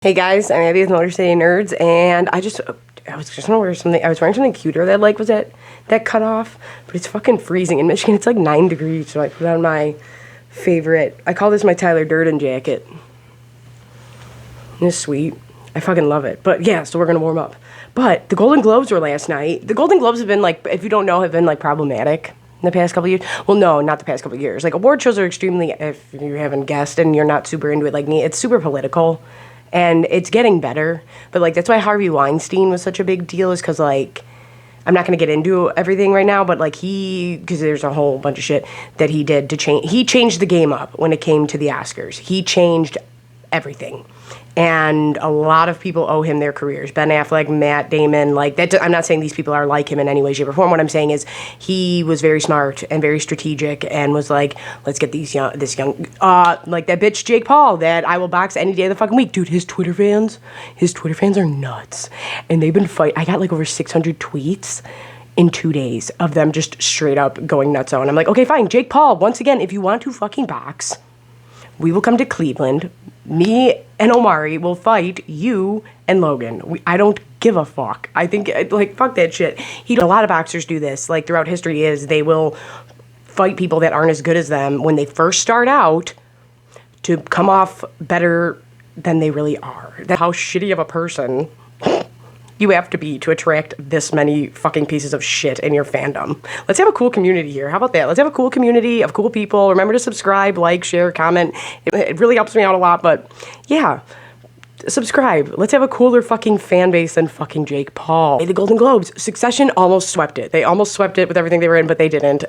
Hey guys, I'm Abby with Motor City Nerds, and I was just gonna wear something. I was wearing something cuter that was that cut off, but it's fucking freezing in Michigan. It's like 9 degrees, so I put on my favorite. I call this my Tyler Durden jacket. It's sweet. I fucking love it. But yeah, so we're gonna warm up. But the Golden Globes were last night. The Golden Globes have been like, if you don't know, have been like problematic in the past couple of years. Well, no, not the past couple of years. Like award shows are extremely, if you haven't guessed and you're not super into it like me, it's super political. And it's getting better, but like that's why Harvey Weinstein was such a big deal, is because like I'm not going to get into everything right now, but like because there's a whole bunch of shit that he did to change. He changed the game up when it came to the Oscars. He changed everything, and a lot of people owe him their careers. Ben Affleck, Matt Damon, like that. I'm not saying these people are like him in any way, shape, or form. What I'm saying is he was very smart and very strategic, and was like, let's get this young, like that bitch Jake Paul that I will box any day of the fucking week, dude. His Twitter fans are nuts, and they've been fighting. I got like over 600 tweets in 2 days of them just straight up going nuts on. I'm like, okay, fine, Jake Paul. Once again, if you want to fucking box, we will come to Cleveland. Me and Omari will fight you and Logan. I don't give a fuck. I think, like, fuck that shit. A lot of boxers do this, like, throughout history, is they will fight people that aren't as good as them when they first start out to come off better than they really are. That's how shitty of a person you have to be to attract this many fucking pieces of shit in your fandom. Let's have a cool community here. How about that? Let's have a cool community of cool people. Remember to subscribe, like, share, comment. It really helps me out a lot, but yeah. Subscribe. Let's have a cooler fucking fan base than fucking Jake Paul. The Golden Globes. Succession almost swept it. They almost swept it with everything they were in, but they didn't.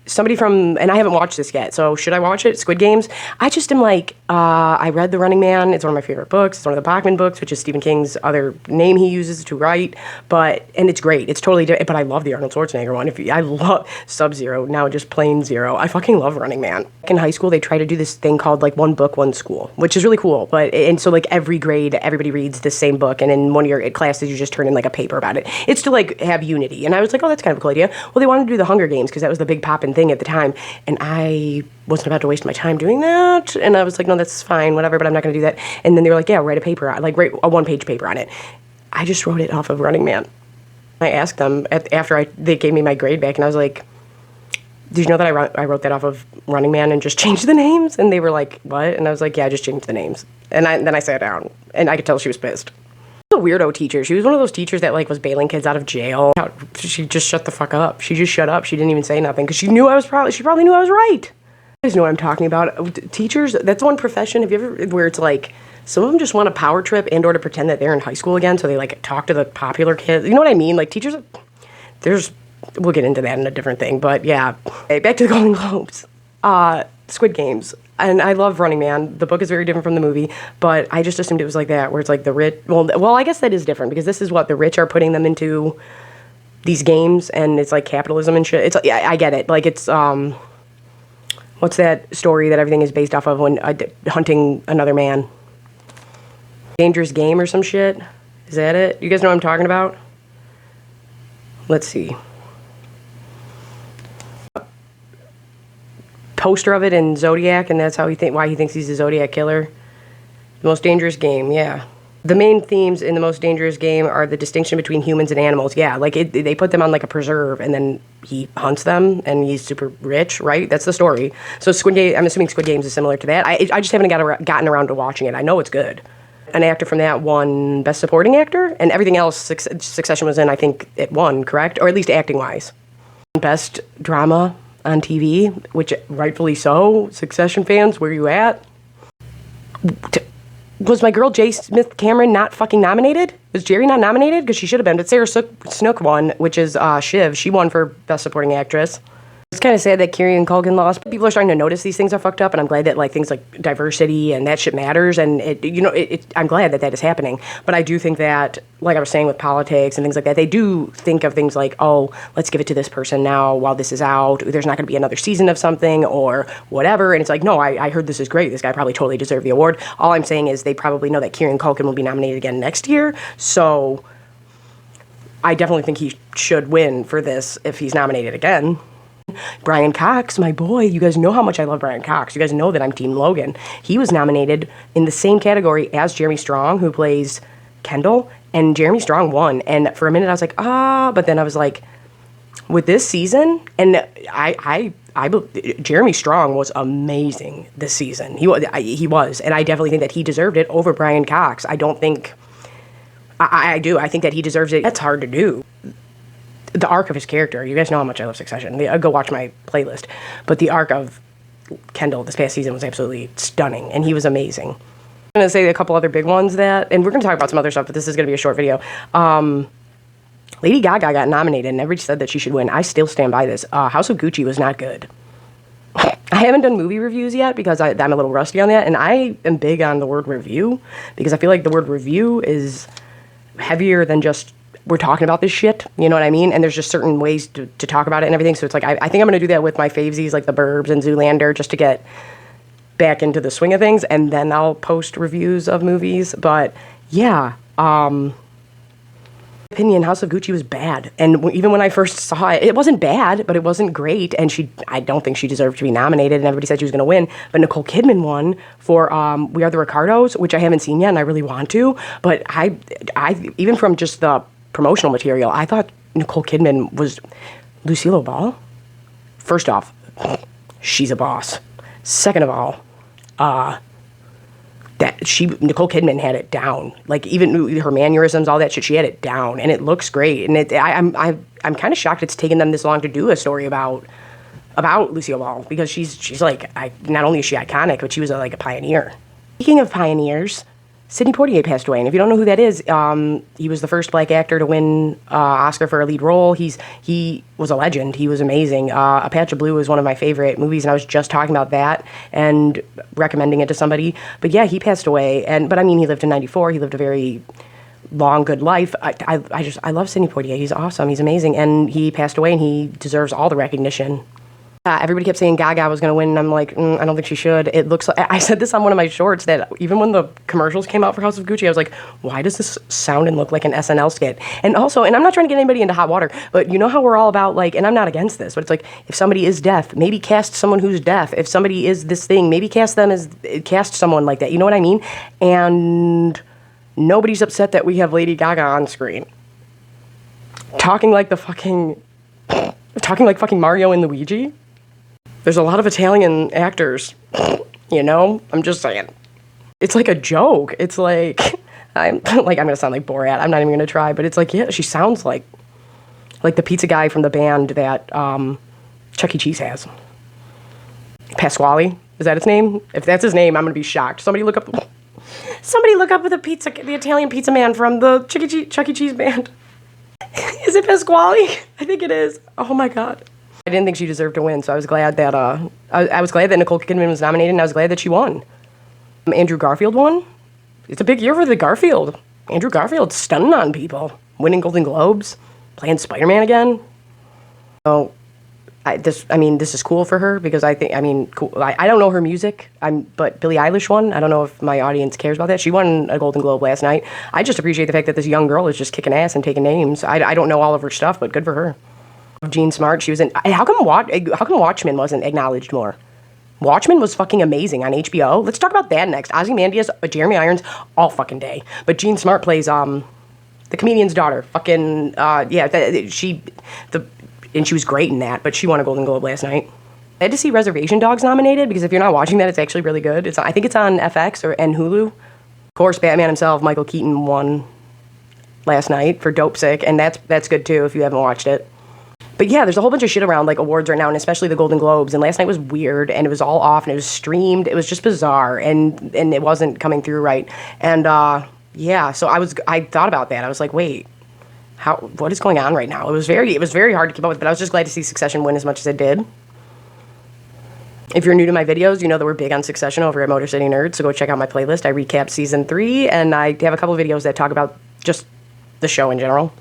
Somebody from, and I haven't watched this yet, so should I watch it? Squid Games? I just am like, I read The Running Man. It's one of my favorite books. It's one of the Bachman books, which is Stephen King's other name he uses to write, and it's great. It's totally different, but I love the Arnold Schwarzenegger one. I love Sub-Zero, now just plain Zero. I fucking love Running Man. In high school, they try to do this thing called like one book, one school, which is really cool, and so like every grade, everybody reads the same book, and in one of your classes, you just turn in like a paper about it. It's to like have unity, and I was like, oh, that's kind of a cool idea. Well, they wanted to do the Hunger Games, because that was the big poppin' thing at the time, and I wasn't about to waste my time doing that, and I was like, no, that's fine, whatever, but I'm not going to do that. And then they were like, yeah, write a paper, like write a one-page paper on it. I just wrote it off of Running Man. I asked them after they gave me my grade back, and I was like, did you know that I wrote that off of Running Man and just changed the names? And they were like, what? And I was like, yeah, I just changed the names. And then I sat down, and I could tell she was pissed. A weirdo teacher. She was one of those teachers that like was bailing kids out of jail. She just shut the fuck up. She just shut up. She didn't even say nothing because she probably knew I was right. You guys know what I'm talking about. Teachers, that's one profession. Have you ever, where it's like some of them just want a power trip and or to pretend that they're in high school again, so they like talk to the popular kids. You know what I mean? Like teachers, we'll get into that in a different thing, but yeah. Okay, back to the Golden Globes. Squid Games. And I love Running Man. The book is very different from the movie, but I just assumed it was like that, where it's like the rich. Well, I guess that is different, because this is what the rich are putting them into these games, and it's like capitalism and shit. It's yeah, I get it. Like it's what's that story that everything is based off of, when hunting another man? Dangerous Game or some shit. Is that it? You guys know what I'm talking about? Let's see. Poster of it in Zodiac, and that's why he thinks he's a Zodiac killer. The Most Dangerous Game, yeah. The main themes in The Most Dangerous Game are the distinction between humans and animals. Yeah, like they put them on like a preserve, and then he hunts them, and he's super rich, right? That's the story. So Squid Game, I'm assuming Squid Games is similar to that. I just haven't gotten around to watching it. I know it's good. An actor from that won Best Supporting Actor, and everything else Succession was in, I think it won, correct? Or at least acting-wise. Best Drama on TV, which rightfully so. Succession fans, where you at? Was my girl J. Smith Cameron not fucking nominated? Was Jerry not nominated? Because she should have been. But Sarah Snook won, which is Shiv. She won for Best Supporting Actress. It's kind of sad that Kieran Culkin lost. People are starting to notice these things are fucked up, and I'm glad that like things like diversity and that shit matters, and I'm glad that is happening. But I do think that, like I was saying with politics and things like that, they do think of things like, oh, let's give it to this person now while this is out. There's not going to be another season of something or whatever, and it's like, no, I heard this is great. This guy probably totally deserved the award. All I'm saying is they probably know that Kieran Culkin will be nominated again next year, so I definitely think he should win for this if he's nominated again. Brian Cox, my boy, you guys know how much I love Brian Cox. You guys know that I'm Team Logan. He was nominated in the same category as Jeremy Strong, who plays Kendall, and Jeremy Strong won. And for a minute I was like, but then I was like, with this season, and Jeremy Strong was amazing this season. He was, and I definitely think that he deserved it over Brian Cox. I don't think, I do. I think that he deserves it. That's hard to do. The arc of his character, you guys know how much I love Succession. Go watch my playlist. But the arc of Kendall this past season was absolutely stunning, and he was amazing. I'm going to say a couple other big ones that, and we're going to talk about some other stuff, but this is going to be a short video. Lady Gaga got nominated, and everybody said that she should win. I still stand by this. House of Gucci was not good. I haven't done movie reviews yet because I'm a little rusty on that, and I am big on the word review because I feel like the word review is heavier than just we're talking about this shit, you know what I mean? And there's just certain ways to talk about it and everything, so it's like I think I'm going to do that with my favesies like The Burbs and Zoolander just to get back into the swing of things, and then I'll post reviews of movies. But yeah, opinion, House of Gucci was bad, and even when I first saw it, it wasn't bad, but it wasn't great, and I don't think she deserved to be nominated, and everybody said she was going to win, but Nicole Kidman won for We Are the Ricardos, which I haven't seen yet, and I really want to, but I even from just the promotional material, I thought Nicole Kidman was Lucille Ball. First off, she's a boss. Second of all, Nicole Kidman had it down. Like, even her mannerisms, all that shit, she had it down, and it looks great. And I'm kind of shocked it's taken them this long to do a story about Lucille Ball, because she's like, not only is she iconic, but she was like a pioneer. Speaking of pioneers, Sidney Poitier passed away, and if you don't know who that is, he was the first black actor to win Oscar for a lead role. He was a legend. He was amazing. A Patch of Blue was one of my favorite movies, and I was just talking about that and recommending it to somebody. But yeah, he passed away, but I mean, he lived to 94. He lived a very long, good life. I love Sidney Poitier. He's awesome. He's amazing, and he passed away, and he deserves all the recognition. Everybody kept saying Gaga was going to win, and I'm like, I don't think she should. It looks like, I said this on one of my shorts, that even when the commercials came out for House of Gucci, I was like, why does this sound and look like an SNL skit? And also, and I'm not trying to get anybody into hot water, but you know how we're all about, like, and I'm not against this, but it's like, if somebody is deaf, maybe cast someone who's deaf. If somebody is this thing, maybe cast someone like that. You know what I mean? And nobody's upset that we have Lady Gaga on screen. Talking like fucking Mario and Luigi. There's a lot of Italian actors, you know? I'm just saying. It's like a joke. It's like, I'm going to sound like Borat. I'm not even going to try, but it's like, yeah, she sounds like the pizza guy from the band that Chuck E. Cheese has. Pasquale? Is that his name? If that's his name, I'm going to be shocked. Somebody look up the Italian pizza man from the Chuck E. Cheese band. Is it Pasquale? I think it is. Oh my God. I didn't think she deserved to win, so I was glad that I was glad that Nicole Kidman was nominated, and I was glad that she won. Andrew Garfield won. It's a big year for the Garfield. Andrew Garfield's stunning on people, winning Golden Globes, playing Spider-Man again. So, this is cool for her, because cool. I don't know her music, but Billie Eilish won. I don't know if my audience cares about that. She won a Golden Globe last night. I just appreciate the fact that this young girl is just kicking ass and taking names. I don't know all of her stuff, but good for her. Jean Smart, she was in. How come Watchmen wasn't acknowledged more? Watchmen was fucking amazing on HBO. Let's talk about that next. Ozymandias, Jeremy Irons, all fucking day. But Jean Smart plays the comedian's daughter. Fucking and she was great in that. But she won a Golden Globe last night. I had to see Reservation Dogs nominated, because if you're not watching that, it's actually really good. I think it's on FX and Hulu. Of course, Batman himself, Michael Keaton, won last night for Dope Sick, and that's good too if you haven't watched it. But yeah, there's a whole bunch of shit around, like, awards right now, and especially the Golden Globes, and last night was weird, and it was all off, and it was streamed. It was just bizarre, and it wasn't coming through right. And yeah, so I thought about that. I was like, wait, what is going on right now? It was very hard to keep up with, but I was just glad to see Succession win as much as it did. If you're new to my videos, you know that we're big on Succession over at Motor City Nerds, so go check out my playlist. I recap season 3, and I have a couple of videos that talk about just the show in general.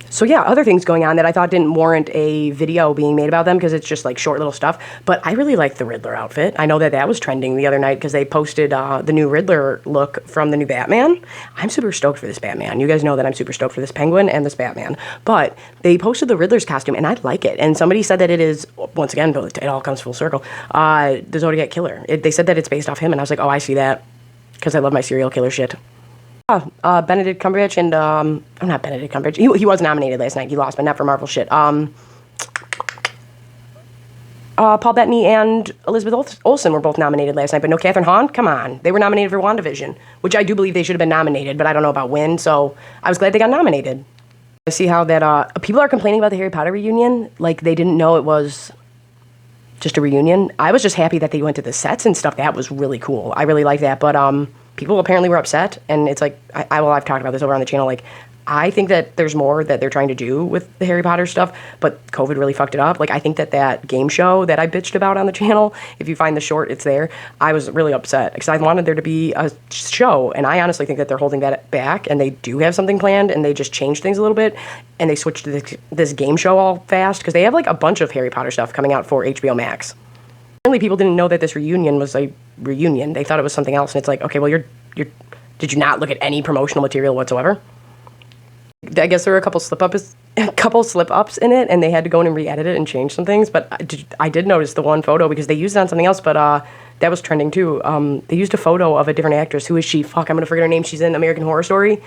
So yeah, other things going on that I thought didn't warrant a video being made about them because it's just like short little stuff. But I really like the Riddler outfit. I know that that was trending the other night because they posted the new Riddler look from the new Batman. I'm super stoked for this Batman. You guys know that I'm super stoked for this Penguin and this Batman. But they posted the Riddler's costume and I like it. And somebody said that it is, once again, it all comes full circle, the Zodiac Killer. They said that it's based off him and I was like, oh, I see that because I love my serial killer shit. Benedict Cumberbatch and, not Benedict Cumberbatch. He was nominated last night. He lost, but not for Marvel shit. Paul Bettany and Elizabeth Olsen were both nominated last night, but no Catherine Hahn? Come on. They were nominated for WandaVision, which I do believe they should have been nominated, but I don't know about when, so I was glad they got nominated. I see how that, people are complaining about the Harry Potter reunion, like they didn't know it was just a reunion. I was just happy that they went to the sets and stuff. That was really cool. I really like that, but, people apparently were upset, and it's like, I've talked about this over on the channel, like, I think that there's more that they're trying to do with the Harry Potter stuff, but COVID really fucked it up. Like, I think that game show that I bitched about on the channel, if you find the short, it's there, I was really upset, because I wanted there to be a show, and I honestly think that they're holding that back, and they do have something planned, and they just changed things a little bit, and they switched to this game show all fast, because they have, like, a bunch of Harry Potter stuff coming out for HBO Max. Apparently people didn't know that this reunion was a reunion. They thought it was something else, and it's like, okay, well, did you not look at any promotional material whatsoever? I guess there were a couple slip-ups in it, and they had to go in and re-edit it and change some things, but I did notice the one photo, because they used it on something else, but that was trending too. They used a photo of a different actress. Who is she? Fuck, I'm gonna forget her name. She's in American Horror Story.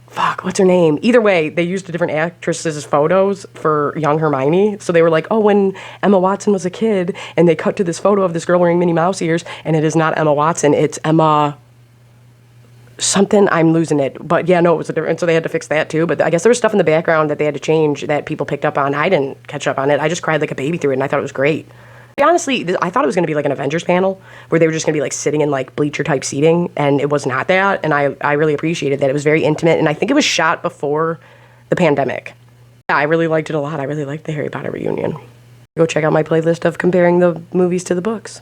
Fuck, what's her name? Either way, they used a different actress's photos for young Hermione. So they were like, oh, when Emma Watson was a kid, and they cut to this photo of this girl wearing Minnie Mouse ears, and it is not Emma Watson, it's Emma something, I'm losing it. But yeah, no, it was a different, so they had to fix that too. But I guess there was stuff in the background that they had to change that people picked up on. I didn't catch up on it. I just cried like a baby through it, and I thought it was great. Honestly, I thought it was going to be like an Avengers panel where they were just going to be like sitting in like bleacher type seating, and it was not that, and I really appreciated that. It was very intimate, and I think it was shot before the pandemic. Yeah, I really liked it a lot. I really liked the Harry Potter reunion. Go check out my playlist of comparing the movies to the books.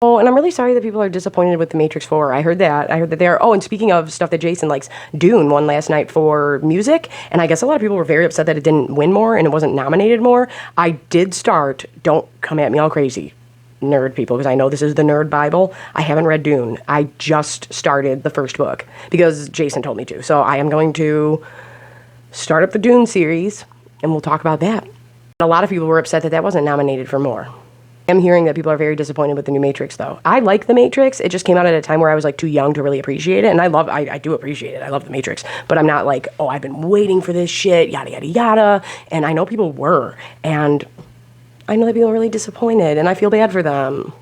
Oh, and I'm really sorry that people are disappointed with The Matrix 4. I heard that they are. Oh, and speaking of stuff that Jason likes, Dune won last night for music, and I guess a lot of people were very upset that it didn't win more and it wasn't nominated more. I did start, don't come at me all crazy, nerd people, because I know this is the nerd Bible. I haven't read Dune. I just started the first book because Jason told me to. So I am going to start up the Dune series, and we'll talk about that. A lot of people were upset that that wasn't nominated for more. I'm hearing that people are very disappointed with the new Matrix, though. I like the Matrix. It just came out at a time where I was like too young to really appreciate it, and I do appreciate it. I love the Matrix, but I'm not like, oh, I've been waiting for this shit, yada yada yada. And I know people were, and I know that people are really disappointed, and I feel bad for them. What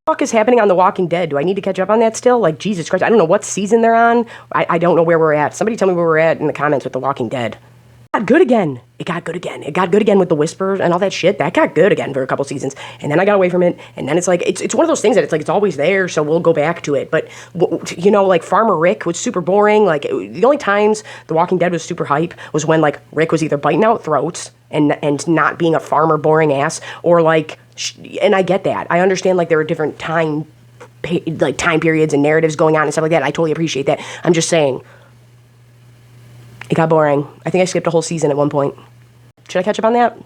the fuck is happening on The Walking Dead? Do I need to catch up on that still? Like, Jesus Christ, I don't know what season they're on. I don't know where we're at. Somebody tell me where we're at in the comments with The Walking Dead. It got good again. It got good again. It got good again with the whispers and all that shit. That got good again for a couple seasons. And then I got away from it. And then it's like, it's one of those things that it's like, it's always there, so we'll go back to it. But, you know, like Farmer Rick was super boring. Like, the only times The Walking Dead was super hype was when, like, Rick was either biting out throats and not being a farmer boring ass, or, like, and I get that. I understand, like, there are different time periods and narratives going on and stuff like that. I totally appreciate that. I'm just saying, it got boring. I think I skipped a whole season at one point. Should I catch up on that?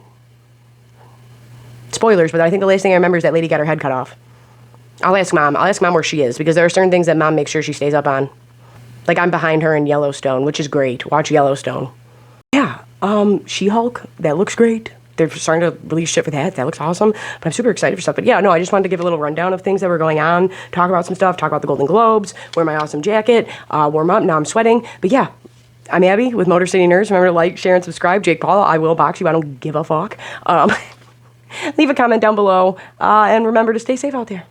Spoilers, but I think the last thing I remember is that lady got her head cut off. I'll ask Mom. I'll ask Mom where she is, because there are certain things that Mom makes sure she stays up on. Like, I'm behind her in Yellowstone, which is great. Watch Yellowstone. Yeah, She-Hulk, that looks great. They're starting to release shit for that. That looks awesome. But I'm super excited for stuff. But yeah, no, I just wanted to give a little rundown of things that were going on, talk about some stuff, talk about the Golden Globes, wear my awesome jacket, warm up. Now I'm sweating. But yeah, I'm Abby with Motor City Nerds. Remember to like, share, and subscribe. Jake Paul, I will box you. I don't give a fuck. Leave a comment down below. And remember to stay safe out there.